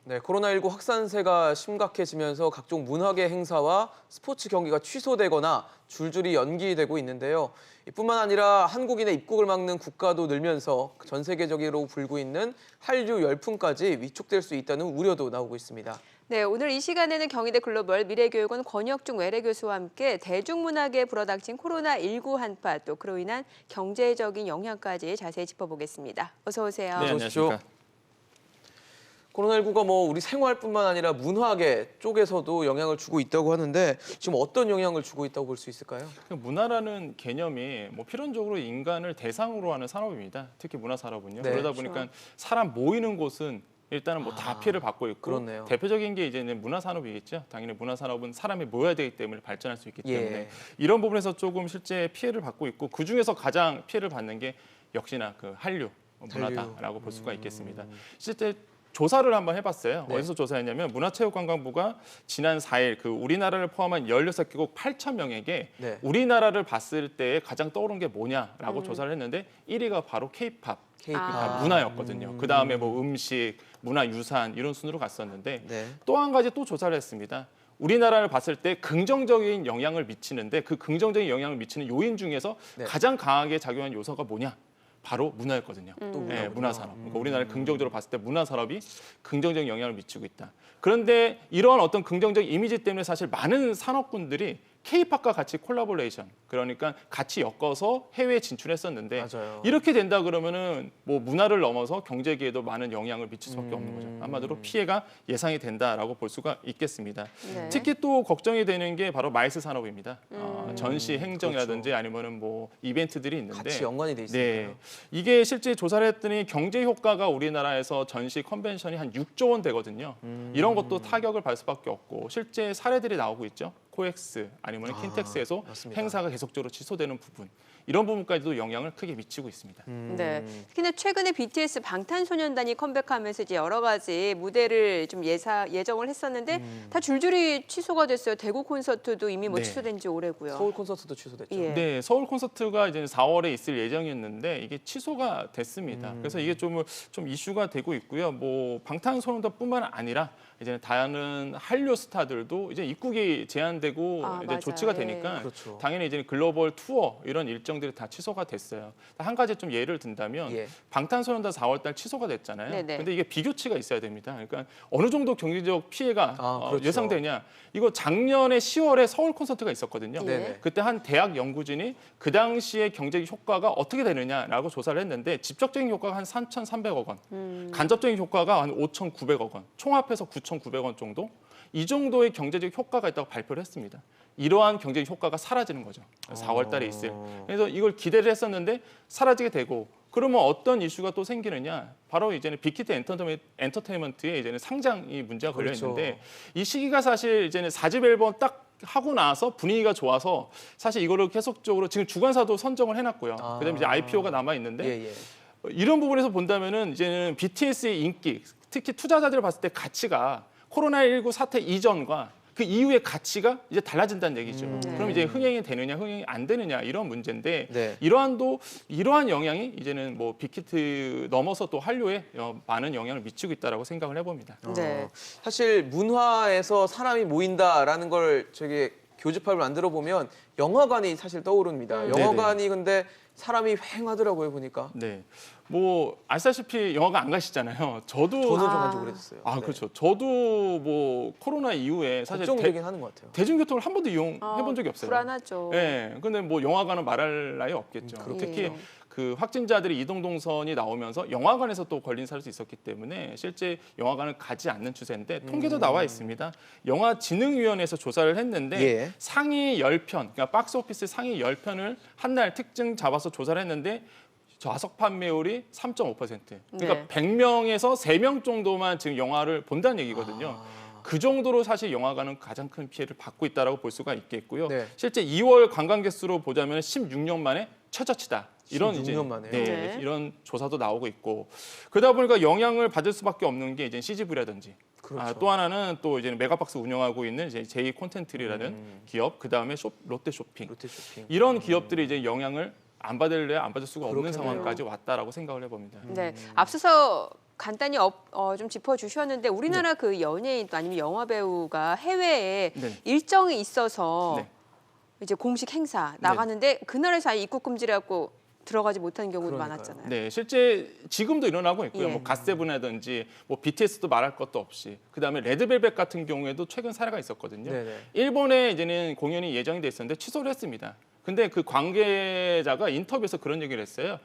네, 코로나19 확산세가 심각해지면서 각종 문화계 행사와 스포츠 경기가 취소되거나 줄줄이 연기되고 있는데요. 이뿐만 아니라 한국인의 입국을 막는 국가도 늘면서 전 세계적으로 불고 있는 한류 열풍까지 위축될 수 있다는 우려도 나오고 있습니다. 네, 오늘 이 시간에는 경희대 글로벌 미래교육원 권혁중 외래교수와 함께 대중문화계에 불어닥친 코로나19 한파, 또 그로 인한 경제적인 영향까지 자세히 짚어보겠습니다. 어서 오세요. 네, 안녕하십니까. 코로나19가 우리 생활뿐만 아니라 문화계 쪽에서도 영향을 주고 있다고 하는데 지금 어떤 영향을 주고 있다고 볼 수 있을까요? 문화라는 개념이 필연적으로 인간을 대상으로 하는 산업입니다. 특히 문화 산업은요. 네, 그러다 그렇죠. 보니까 사람 모이는 곳은 일단은 다 피해를 받고 있고 그렇네요. 대표적인 게 이제는 문화 산업이겠죠. 당연히 문화 산업은 사람이 모여야 되기 때문에 발전할 수 있기 때문에 예. 이런 부분에서 조금 실제 피해를 받고 있고 그 중에서 가장 피해를 받는 게 역시나 그 한류 문화다라고 볼 수가 있겠습니다. 실제 조사를 한번 해봤어요. 네. 어디서 조사했냐면 문화체육관광부가 지난 4일 그 우리나라를 포함한 16개국 8천 명에게 네. 우리나라를 봤을 때 가장 떠오른 게 뭐냐라고 조사를 했는데 1위가 바로 K-팝. K-팝. 문화였거든요. 그 다음에 음식, 문화유산 이런 순으로 갔었는데 네. 또 한 가지 또 조사를 했습니다. 우리나라를 봤을 때 긍정적인 영향을 미치는데 그 긍정적인 영향을 미치는 요인 중에서 네. 가장 강하게 작용한 요소가 뭐냐? 바로 문화였거든요. 또 네, 문화군요. 문화산업. 그러니까 우리나라를 긍정적으로 봤을 때 문화산업이 긍정적인 영향을 미치고 있다. 그런데 이러한 어떤 긍정적 이미지 때문에 사실 많은 산업군들이 K-팝과 같이 콜라보레이션, 그러니까 같이 엮어서 해외에 진출했었는데 맞아요. 이렇게 된다 그러면은 문화를 넘어서 경제계에도 많은 영향을 미칠 수밖에 없는 거죠. 아마도 피해가 예상이 된다라고 볼 수가 있겠습니다. 네. 특히 또 걱정이 되는 게 바로 마이스 산업입니다. 전시 행정이라든지 그렇죠. 아니면은 이벤트들이 있는데 같이 연관이 돼 있습니다. 네, 이게 실제 조사를 했더니 경제 효과가 우리나라에서 전시 컨벤션이 한 6조 원 되거든요. 이런 것도 타격을 받을 수밖에 없고 실제 사례들이 나오고 있죠. 코엑스 아니면 킨텍스에서 맞습니다. 행사가 계속적으로 취소되는 부분. 이런 부분까지도 영향을 크게 미치고 있습니다. 네. 특히나 최근에 BTS 방탄소년단이 컴백하면서 이제 여러 가지 무대를 좀 예정을 했었는데 다 줄줄이 취소가 됐어요. 대구 콘서트도 이미 네. 취소된 지 오래고요. 서울 콘서트도 취소됐죠. 예. 네, 서울 콘서트가 이제 4월에 있을 예정이었는데 이게 취소가 됐습니다. 그래서 이게 좀 이슈가 되고 있고요. 방탄소년단뿐만 아니라 이제 다양한 한류 스타들도 이제 입국이 제한되고 이제 맞아요. 조치가 예. 되니까 그렇죠. 당연히 이제 글로벌 투어 이런 일정들이 다 취소가 됐어요. 한 가지 좀 예를 든다면 예. 방탄소년단 4월달 취소가 됐잖아요. 네네. 근데 이게 비교치가 있어야 됩니다. 그러니까 어느 정도 경제적 피해가 그렇죠. 예상되냐? 이거 작년에 10월에 서울 콘서트가 있었거든요. 네네. 그때 한 대학 연구진이 그 당시에 경제적 효과가 어떻게 되느냐라고 조사를 했는데 직접적인 효과가 한 3,300억 원, 간접적인 효과가 한 5,900억 원, 총합해서 9,900원 정도? 이 정도의 경제적 효과가 있다고 발표를 했습니다. 이러한 경제적 효과가 사라지는 거죠. 4월 달에 있을. 그래서 이걸 기대를 했었는데 사라지게 되고 그러면 어떤 이슈가 또 생기느냐? 바로 이제는 빅히트 엔터테인먼트에 이제는 상장이 문제가 걸려 있는데 이 시기가 사실 이제는 4집 앨범 딱 하고 나서 분위기가 좋아서 사실 이거를 계속적으로 지금 주관사도 선정을 해놨고요. 그다음에 이제 IPO가 남아 있는데 예, 예. 이런 부분에서 본다면은 이제는 BTS의 인기, 특히 투자자들을 봤을 때 가치가 코로나19 사태 이전과 그 이후의 가치가 이제 달라진다는 얘기죠. 네. 그럼 이제 흥행이 되느냐, 흥행이 안 되느냐 이런 문제인데 네. 이러한 영향이 이제는 빅히트 넘어서 또 한류에 많은 영향을 미치고 있다라고 생각을 해봅니다. 네. 사실 문화에서 사람이 모인다라는 걸 교집합을 만들어 보면 영화관이 사실 떠오릅니다. 영화관이 근데 사람이 휑하더라고요 보니까. 네, 아시다시피 영화관 안 가시잖아요. 저는 좀 간 지 오래됐어요. 네. 그렇죠. 저도 코로나 이후에 사실 걱정되긴 하는 것 같아요. 대중교통을 한 번도 이용해본 적이 없어요. 불안하죠. 네, 근데 영화관은 말할 나위 없겠죠. 특히 예. 그 확진자들이 이동 동선이 나오면서 영화관에서 또 걸린 사례도 있었기 때문에 실제 영화관을 가지 않는 추세인데 통계도 나와 있습니다. 영화진흥위원회에서 조사를 했는데 예. 상위 10편, 그러니까 박스오피스 상위 10편을 한 날 특징 잡아서 조사를 했는데 좌석 판매율이 3.5%. 그러니까 네. 100명에서 3명 정도만 지금 영화를 본다는 얘기거든요. 그 정도로 사실 영화관은 가장 큰 피해를 받고 있다고 볼 수가 있겠고요. 네. 실제 2월 관광객 수로 보자면 16년 만에 최저치다. 이런 16년 만에요? 네. 이런 조사도 나오고 있고 그러다 보니까 영향을 받을 수밖에 없는 게 이제 CGV라든지 그렇죠. 또 하나는 또 이제 메가박스 운영하고 있는 이제 제이 콘텐츠라는 기업 그다음에 롯데 쇼핑 롯데쇼핑. 이런 기업들이 이제 영향을 안 받을 수가 없는 그렇겠네요. 상황까지 왔다라고 생각을 해봅니다. 네. 앞서서 간단히 좀 짚어주셨는데 우리나라 그 연예인 또 아니면 영화 배우가 해외에 네. 일정이 있어서 네. 이제 공식 행사 나가는데 그 나라에서 아예 입국 금지를 하고 들어가지 못하는 경우도 그러니까요. 많았잖아요. 네, 실제 지금도 일어나고 있고요. 예. 뭐 갓세븐이라든지 뭐 BTS도 말할 것도 없이 그다음에 레드벨벳 같은 경우에도 최근 사례가 있었거든요. 네네. 일본에 이제는 공연이 예정이 돼 있었는데 취소를 했습니다. 근데 그 관계자가 인터뷰에서 그런 얘기를 했어요.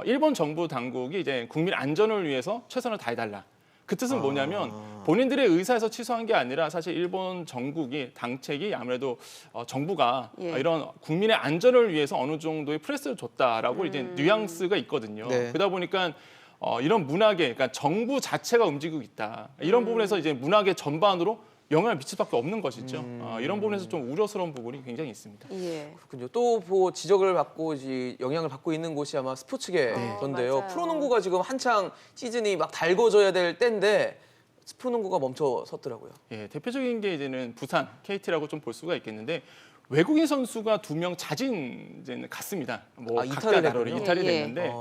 일본 정부 당국이 이제 국민 안전을 위해서 최선을 다해달라. 그 뜻은 뭐냐면 본인들의 의사에서 취소한 게 아니라 사실 일본 정국이 당책이 아무래도 정부가 예. 이런 국민의 안전을 위해서 어느 정도의 프레스를 줬다라고 이제 뉘앙스가 있거든요. 네. 그러다 보니까 이런 문화계, 그러니까 정부 자체가 움직이고 있다. 이런 부분에서 이제 문화계 전반으로 영향을 미칠 수밖에 없는 것이죠. 이런 부분에서 좀 우려스러운 부분이 굉장히 있습니다. 예. 그렇군요. 또 뭐 지적을 받고 이제 영향을 받고 있는 곳이 아마 스포츠계던데요. 맞아요. 프로농구가 지금 한창 시즌이 막 달궈져야 될 때인데 프로농구가 멈춰섰더라고요. 예, 대표적인 게 이제는 부산 KT라고 좀 볼 수가 있겠는데 외국인 선수가 2명 자진 이제는 갔습니다. 뭐 아, 각자 이탈을 나라로 했군요. 이탈이 예, 예. 됐는데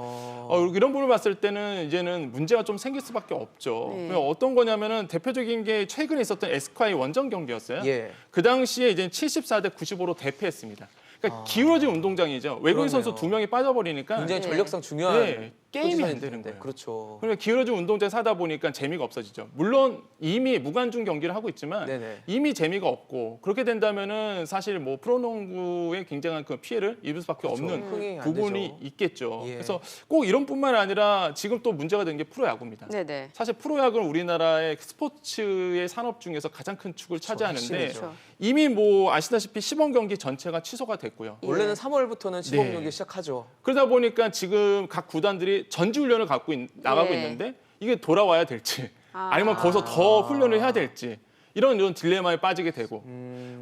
이런 부분을 봤을 때는 이제는 문제가 좀 생길 수밖에 없죠. 네. 그냥 어떤 거냐면은 대표적인 게 최근에 있었던 에스콰이 원정 경기였어요. 예. 그 당시에 이제 74대 95로 대패했습니다. 그러니까 기울어진 운동장이죠. 외국인 선수 그러네요. 2명이 빠져버리니까 굉장히 네. 전력상 중요한 네, 게임이 안 되는 포지션인데. 거예요. 그렇죠. 그러니까 기울어진 운동장에서 하다 보니까 재미가 없어지죠. 물론 이미 무관중 경기를 하고 있지만 네네. 이미 재미가 없고 그렇게 된다면은 사실 뭐 프로농구에 굉장한 그 피해를 입을 수밖에 그렇죠. 없는 흥행이 안 부분이 되죠. 있겠죠. 예. 그래서 꼭 이런뿐만 아니라 지금 또 문제가 되는 게 프로야구입니다. 네네. 사실 프로야구는 우리나라의 스포츠의 산업 중에서 가장 큰 축을 차지하는데 핵심이죠. 그렇죠. 이미 뭐 아시다시피 시범 경기 전체가 취소가 됐고요. 예. 원래는 3월부터는 시범 네. 경기 시작하죠. 그러다 보니까 지금 각 구단들이 전지훈련을 나가고 예. 있는데 이게 돌아와야 될지 아. 아니면 거기서 더 훈련을 해야 될지 이런 딜레마에 빠지게 되고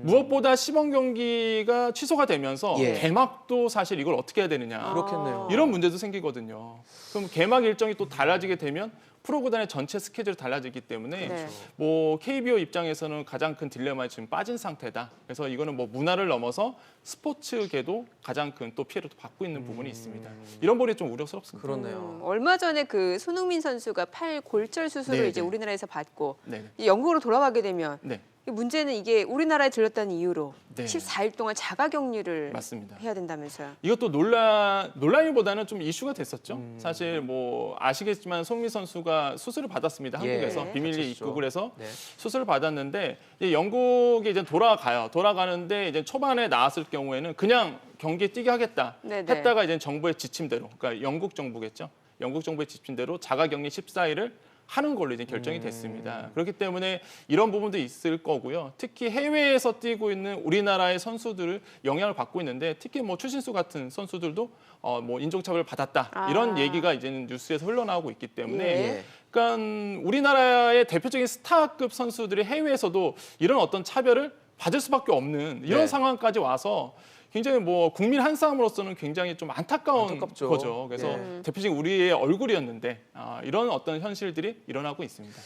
무엇보다 시범 경기가 취소가 되면서 예. 개막도 사실 이걸 어떻게 해야 되느냐 그렇겠네요. 이런 문제도 생기거든요. 그럼 개막 일정이 또 달라지게 되면 프로구단의 전체 스케줄이 달라지기 때문에 네. 뭐 KBO 입장에서는 가장 큰 딜레마에 지금 빠진 상태다. 그래서 이거는 뭐 문화를 넘어서 스포츠계도 가장 큰 또 피해를 또 받고 있는 부분이 있습니다. 이런 부분이 좀 우려스럽습니다. 그렇네요. 얼마 전에 그 손흥민 선수가 팔 골절 수술을 네, 이제 네. 우리나라에서 받고 네. 이제 영국으로 돌아가게 되면 네. 이 문제는 이게 우리나라에 들렀다는 이유로 네. 14일 동안 자가격리를 맞습니다. 해야 된다면서요. 이것도 논란이보다는 좀 이슈가 됐었죠. 사실 뭐 아시겠지만 손흥민 선수가 수술을 받았습니다. 예, 한국에서 비밀리 다쳤죠. 입국을 해서 네. 수술을 받았는데 이제 영국에 이제 돌아가요. 돌아가는데 이제 초반에 나왔을 경우에는 그냥 경기에 뛰게 하겠다 네네. 했다가 이제 정부의 지침대로, 그러니까 영국 정부겠죠. 영국 정부의 지침대로 자가격리 14일을 하는 걸로 이제 결정이 됐습니다. 그렇기 때문에 이런 부분도 있을 거고요. 특히 해외에서 뛰고 있는 우리나라의 선수들을 영향을 받고 있는데 특히 뭐 추신수 같은 선수들도 뭐 인종차별을 받았다 이런 얘기가 이제는 뉴스에서 흘러나오고 있기 때문에 예. 그러니까 우리나라의 대표적인 스타급 선수들이 해외에서도 이런 어떤 차별을 받을 수밖에 없는 이런 네. 상황까지 와서 굉장히 뭐 국민 한 싸움으로서는 굉장히 좀 안타까운 안타깝죠. 거죠. 그래서 예. 대표적인 우리의 얼굴이었는데 이런 어떤 현실들이 일어나고 있습니다.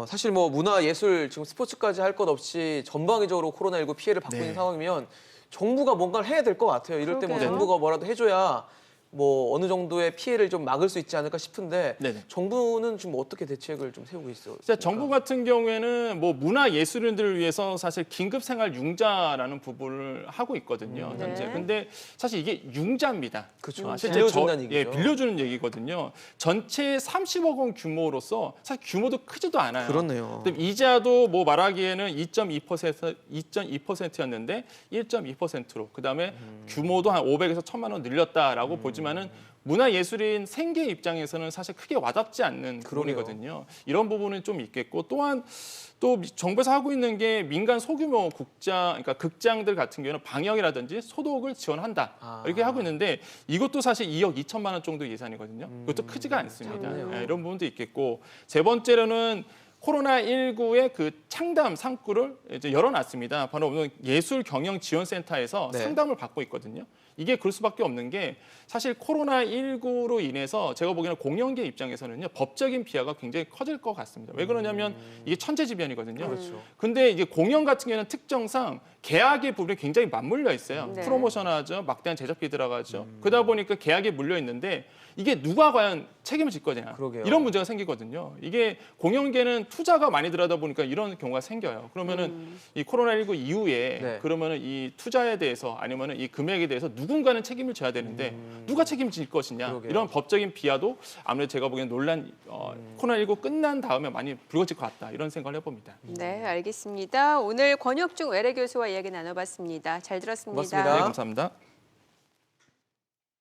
사실 뭐 문화, 예술, 지금 스포츠까지 할 것 없이 전방위적으로 코로나19 피해를 받고 네. 있는 상황이면 정부가 뭔가를 해야 될 것 같아요. 이럴 때 뭐 그러게요. 정부가 뭐라도 해줘야 뭐 어느 정도의 피해를 좀 막을 수 있지 않을까 싶은데 네네. 정부는 지금 어떻게 대책을 좀 세우고 있어요? 진짜 정부 같은 경우에는 뭐 문화 예술인들을 위해서 사실 긴급 생활 융자라는 부분을 하고 있거든요. 네. 현재. 근데 사실 이게 융자입니다. 그렇죠. 실제 빌려준다는 예, 얘기죠. 빌려주는 얘기거든요. 전체 30억 원 규모로서 사실 규모도 크지도 않아요. 그렇네요. 근데 이자도 뭐 말하기에는 2.2%였는데 1.2%로 그다음에 규모도 한 500에서 1,000만 원 늘렸다라고 보지만은 문화예술인 생계 입장에서는 사실 크게 와닿지 않는 그러네요. 부분이거든요. 이런 부분은 좀 있겠고 또한 또 정부에서 하고 있는 게 민간 소규모 그러니까 극장들 같은 경우는 방역이라든지 소독을 지원한다 이렇게 하고 있는데 이것도 사실 2억 2천만 원 정도 예산이거든요. 이것도 크지가 않습니다. 작네요. 예, 이런 부분도 있겠고 세 번째로는 코로나19의 그 창담 상구를 이제 열어놨습니다. 바로 오늘 예술경영지원센터에서 네. 상담을 받고 있거든요. 이게 그럴 수밖에 없는 게 사실 코로나19로 인해서 제가 보기에는 공연계 입장에서는요 법적인 비하가 굉장히 커질 것 같습니다. 왜 그러냐면 이게 천재지변이거든요. 그렇죠. 근데 이제 공연 같은 경우는 특정상 계약의 부분이 굉장히 맞물려 있어요. 네. 프로모션하죠, 막대한 제작비 들어가죠. 그러다 보니까 계약에 물려 있는데 이게 누가 과연 책임을 질 거냐 그러게요. 이런 문제가 생기거든요. 이게 공연계는 투자가 많이 들어가다 보니까 이런 경우가 생겨요. 그러면은 이 코로나19 이후에 네. 그러면은 이 투자에 대해서 아니면은 이 금액에 대해서 누군가는 책임을 져야 되는데 누가 책임질 것이냐 그러게요. 이런 법적인 비하도 아무래도 제가 보기엔 논란 코로나19 끝난 다음에 많이 불거질 것 같다 이런 생각을 해봅니다. 네, 알겠습니다. 오늘 권혁중 외래 교수와 이야기 나눠봤습니다. 잘 들었습니다. 고맙습니다. 네, 감사합니다.